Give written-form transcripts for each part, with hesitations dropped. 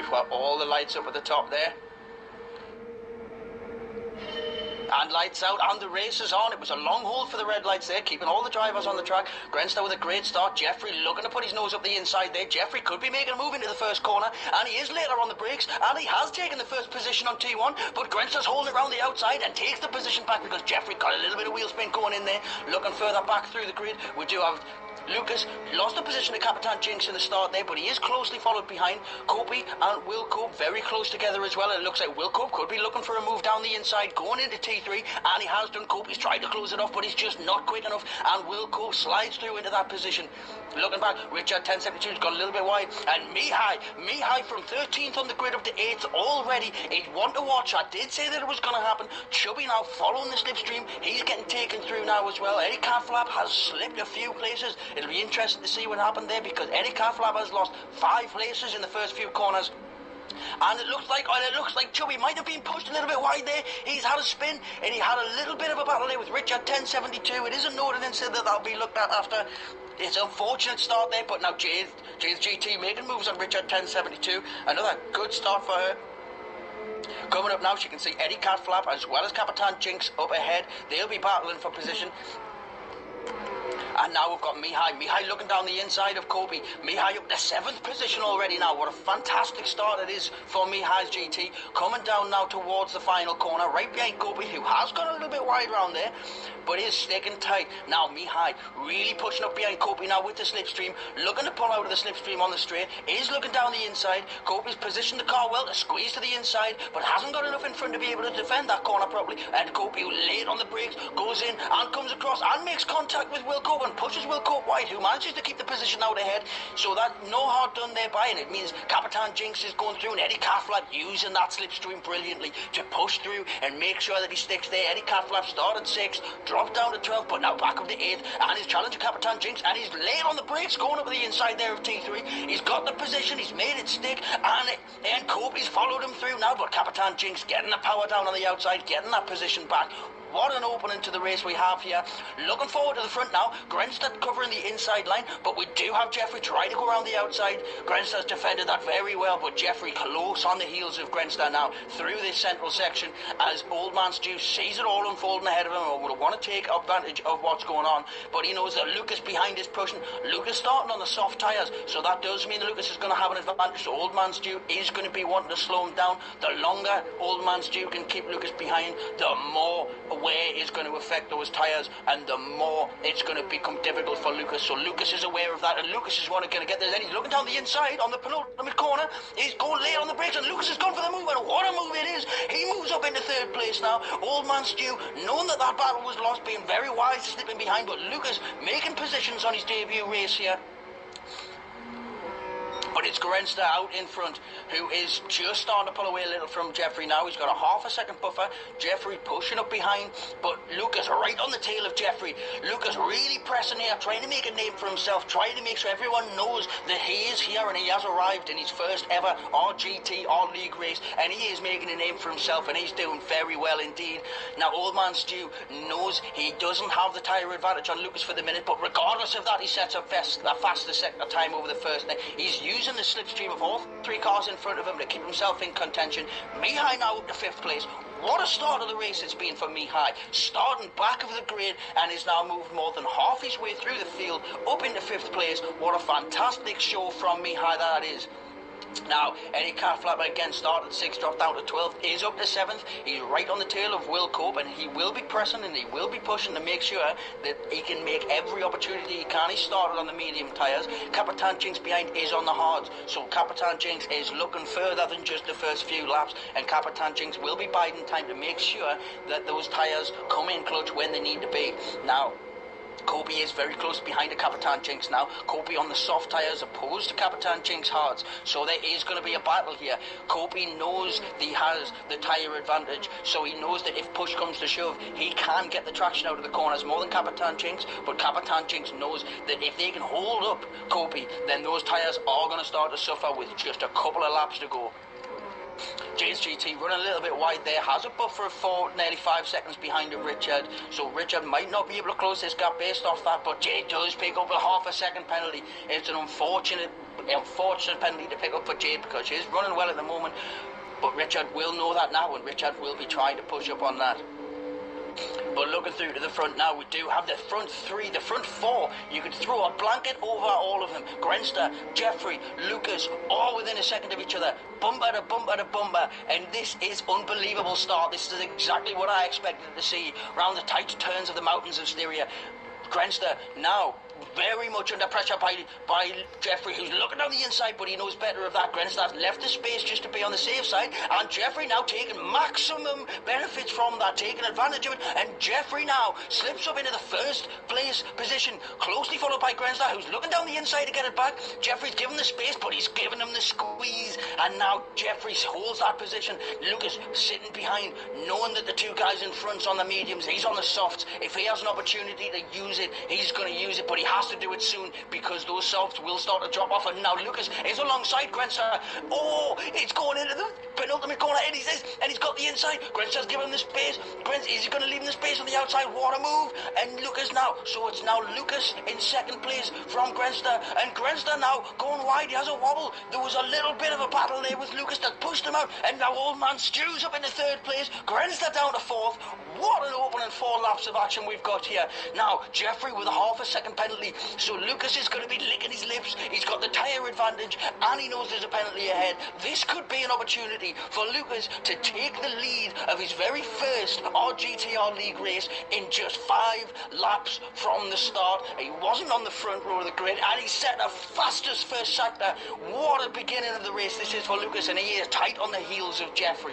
We've got all the lights up at the top there. And lights out, and the race is on. It was a long hold for the red lights there, keeping all the drivers on the track. Grenstar with a great start. Jeffrey looking to put his nose up the inside there. Jeffrey could be making a move into the first corner, and he is later on the brakes, and he has taken the first position on T1, but Grenstar's holding it around the outside and takes the position back because Jeffrey got a little bit of wheel spin going in there. Looking further back through the grid, we do have Lucas lost the position to Capitan Jinx in the start there, but he is closely followed behind. Copey and Will Cope very close together as well. It looks like Will Cope could be looking for a move down the inside, going into T3, and he has done. Copey's tried to close it off, but he's just not quick enough, and Will Cope slides through into that position. Looking back, Richard 1072's got a little bit wide, and Mihai from 13th on the grid up to 8th already. He's one to watch. I did say that it was going to happen. Chubby now following the slipstream. He's getting taken through now as well. Eddie Catflap has slipped a few places. It'll be interesting to see what happened there because Eddie Catflap has lost 5 places in the first few corners. And it looks like Chubby might have been pushed a little bit wide there. He's had a spin, and he had a little bit of a battle there with Richard 1072. It isn't noted and said that that'll be looked at after. It's an unfortunate start there, but now Jay's GT making moves on Richard 1072. Another good start for her. Coming up now, she can see Eddie Catflap as well as Capitan Jinx up ahead. They'll be battling for position. And now we've got Mihai looking down the inside of Kobe. Mihai up to 7th position already now. What a fantastic start it is for Mihai's GT. Coming down now towards the final corner, right behind Kobe, who has gone a little bit wide around there, but is sticking tight. Now Mihai really pushing up behind Kobe now with the slipstream, looking to pull out of the slipstream on the straight, is looking down the inside. Kobe's positioned the car well to squeeze to the inside, but hasn't got enough in front to be able to defend that corner properly. And Kobe, late on the brakes, goes in and comes across and makes contact with Will Cope and pushes Will Cope wide, who manages to keep the position out ahead. So that no hard done thereby, and it means Capitan Jinx is going through, and Eddie Catflap using that slipstream brilliantly to push through and make sure that he sticks there. Eddie Catflap started 6th, dropped down to 12th, but now back up to 8th, and he's challenging Capitan Jinx, and he's late on the brakes going up the inside there of T3. He's got the position, he's made it stick, and Kobe's followed him through now, but Capitan Jinx getting the power down on the outside, getting that position back. What an opening to the race we have here. Looking forward to the front now. Grenstar covering the inside line, but we do have Jeffrey trying to go around the outside. Grenstar's defended that very well, but Jeffrey close on the heels of Grenstar now through this central section as OldmanStu sees it all unfolding ahead of him and would want to take advantage of what's going on. But he knows that Lucas behind is pushing. Lucas starting on the soft tyres, so that does mean that Lucas is going to have an advantage. So OldmanStu is going to be wanting to slow him down. The longer OldmanStu can keep Lucas behind, the more away is going to affect those tyres, and the more it's going to become difficult for Lucas. So Lucas is aware of that, and Lucas is going to get there. Then he's looking down the inside on the penultimate corner. He's going late on the brakes, and Lucas has gone for the move, and what a move it is. He moves up into 3rd place now. OldmanStu, knowing that that battle was lost, being very wise, slipping behind, but Lucas making positions on his debut race here. But it's Grenstar out in front, who is just starting to pull away a little from Jeffrey now. He's got a half a second buffer. Jeffrey pushing up behind, but Lucas right on the tail of Jeffrey. Lucas really pressing here, trying to make a name for himself, trying to make sure everyone knows that he is here and he has arrived in his first ever RGTR League race, and he is making a name for himself, and he's doing very well indeed. Now, OldmanStu knows he doesn't have the tyre advantage on Lucas for the minute, but regardless of that, he sets up the fastest second time over the first. He's using the slipstream of all 3 cars in front of him to keep himself in contention. Mihai now up to 5th place. What a start of the race it's been for Mihai. Starting back of the grid and is now moved more than half his way through the field up into 5th place. What a fantastic show from Mihai that is. Now, Eddie Catflap again started 6th, dropped down to 12th, is up to 7th. He's right on the tail of Will Cope, and he will be pressing and he will be pushing to make sure that he can make every opportunity he can. He started on the medium tyres. Capitan Jinx behind is on the hards, so Capitan Jinx is looking further than just the first few laps, and Capitan Jinx will be biding time to make sure that those tyres come in clutch when they need to be. Now, Kobe is very close behind the Capitan Jinx now. Kobe on the soft tyres opposed to Capitan Jinx hards. So there is going to be a battle here. Kobe knows that he has the tyre advantage. So he knows that if push comes to shove, he can get the traction out of the corners more than Capitan Jinx. But Capitan Jinx knows that if they can hold up Kobe, then those tyres are going to start to suffer with just a couple of laps to go. James GT running a little bit wide there, has a buffer of nearly 5 seconds behind of Richard, so Richard might not be able to close this gap based off that, but Jay does pick up a half a second penalty. It's an unfortunate penalty to pick up for Jay because she's running well at the moment, but Richard will know that now, and Richard will be trying to push up on that. But looking through to the front now, we do have the front three, the front four. You could throw a blanket over all of them. Grenster, Jeffrey, Lucas, all within a second of each other. Bumper to bumper to bumper. And this is unbelievable start. This is exactly what I expected to see around the tight turns of the mountains of Styria. Grenster now very much under pressure by Jeffrey, who's looking down the inside, but he knows better of that. Grenster's left the space just to be on the safe side, and Jeffrey now taking maximum benefits from that, taking advantage of it, and Jeffrey now slips up into the first place position, closely followed by Grenster, who's looking down the inside to get it back. Jeffrey's given the space, but he's giving him the squeeze, and now Jeffrey holds that position. Lucas sitting behind, knowing that the two guys in front's on the mediums, he's on the softs. If he has an opportunity to use it, he's going to use it, but he has to do it soon because those softs will start to drop off. And now Lucas is alongside Grenster. Oh, it's going into the penultimate corner, and he's got the inside. Grenster's giving him the space. Is he going to leave him the space on the outside? What a move! And Lucas now. So it's now Lucas in second place from Grenster, and Grenster now going wide. He has a wobble. There was a little bit of a battle there with Lucas that pushed him out, and now OldmanStu's up in the third place. Grenster down to fourth. What an opening 4 laps of action we've got here. Now Jeffrey with a half a second penalty, so Lucas is going to be licking his lips. He's got the tyre advantage, and he knows there's a penalty ahead. This could be an opportunity for Lucas to take the lead of his very first RGTR League race in just 5 laps from the start. He wasn't on the front row of the grid, and he set the fastest first sector. What a beginning of the race this is for Lucas, and he is tight on the heels of Jeffrey.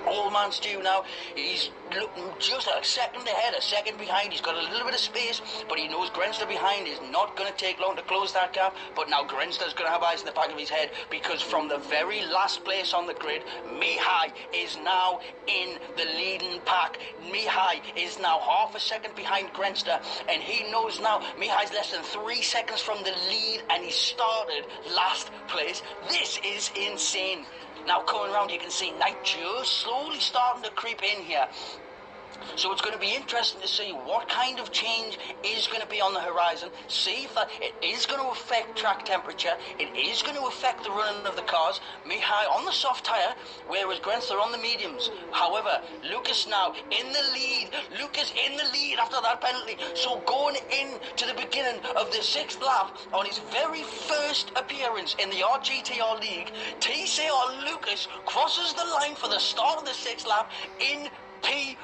OldmanStu now, he's looking just a second ahead, a second behind. He's got a little bit of space, but he knows Grenster behind is not going to take long to close that gap. But now Grenster's going to have eyes in the back of his head, because from the very last place on the grid, Mihai is now in the leading pack. Mihai is now half a second behind Grenster, and he knows now Mihai's less than 3 seconds from the lead, and he started last place. This is insane. Now coming around, you can see night just slowly starting to creep in here. So it's going to be interesting to see what kind of change is going to be on the horizon. See if that it is going to affect track temperature. It is going to affect the running of the cars. Mihai on the soft tyre, whereas Grenster on the mediums. However, Lucas now in the lead. Lucas in the lead after that penalty. So going into the beginning of the 6th lap on his very first appearance in the RGTR League, TCR Lucas crosses the line for the start of the 6th lap in P1.